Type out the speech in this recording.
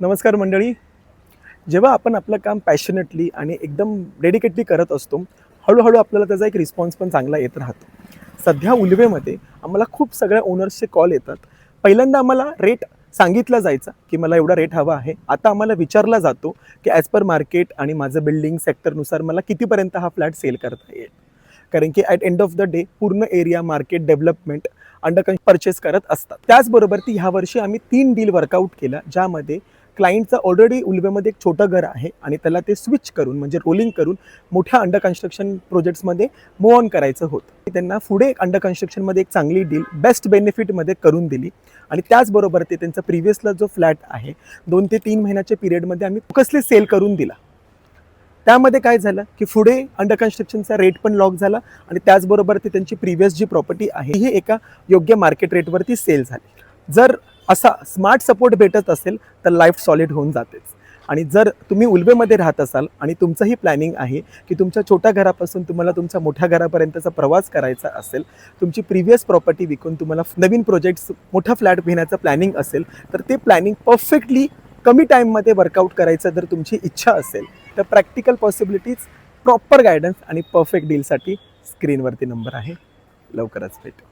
नमस्कार मंडळी. जेव्हा आपण आपलं काम पॅशनेटली आणि एकदम डेडिकेटली करत असतो, हळूहळू आपल्याला त्याचा एक रिस्पॉन्स पण चांगला येत राहतो. सध्या उल्वेमध्ये आम्हाला खूप सगळ्या ओनर्सचे कॉल येतात. पहिल्यांदा आम्हाला रेट सांगितला जायचा की मला एवढा रेट हवा आहे. आता आम्हाला विचारला जातो की ॲज पर मार्केट आणि माझं बिल्डिंग सेक्टरनुसार मला कितीपर्यंत हा फ्लॅट सेल करता येईल. कारण की at end of the day पूर्ण area market development under purchase करत असतात. त्याचबरोबर ह्या वर्षी आम्ही 3 डील वर्कआउट केला, ज्यामध्ये क्लायंटचं ऑलरेडी उल्वेमध्ये एक छोटं घर आहे आणि त्याला ते स्विच करून म्हणजे रोलिंग करून मोठ्या अंडर कन्स्ट्रक्शन प्रोजेक्ट्समध्ये मूव्ह ऑन करायचं होतं. त्यांना पुढे अंडर कन्स्ट्रक्शनमध्ये एक चांगली डील बेस्ट बेनिफिटमध्ये करून दिली आणि त्याचबरोबर ते त्यांचा प्रिव्हियसला जो फ्लॅट आहे 2 ते 3 महिन्याच्या पिरियडमध्ये आम्ही फोकसली सेल करून दिला. त्यामध्ये काय झालं की पुढे अंडर कन्स्ट्रक्शनचा रेट पण लॉक झाला आणि त्याचबरोबर ते त्यांची प्रिव्हियस जी प्रॉपर्टी आहे ही एका योग्य मार्केट रेटवरती सेल झाली. जर असा स्मार्ट सपोर्ट भेटत असेल तर लाईफ सॉलिड होऊन जातेच. आणि जर तुम्ही उल्वेमध्ये राहत असाल आणि तुमचंही प्लॅनिंग आहे की तुमच्या छोट्या घरापासून तुम्हाला तुमच्या मोठ्या घरापर्यंतचा प्रवास करायचा असेल, तुमची प्रिव्हियस प्रॉपर्टी विकून तुम्हाला नवीन प्रोजेक्ट्स मोठा फ्लॅट घेण्याचं प्लॅनिंग असेल, तर ते प्लॅनिंग परफेक्टली कमी टाईममध्ये वर्कआउट करायचं जर तुमची इच्छा असेल तर प्रॅक्टिकल पॉसिबिलिटीज, प्रॉपर गायडन्स आणि परफेक्ट डीलसाठी स्क्रीनवरती नंबर आहे. लवकरच भेटू.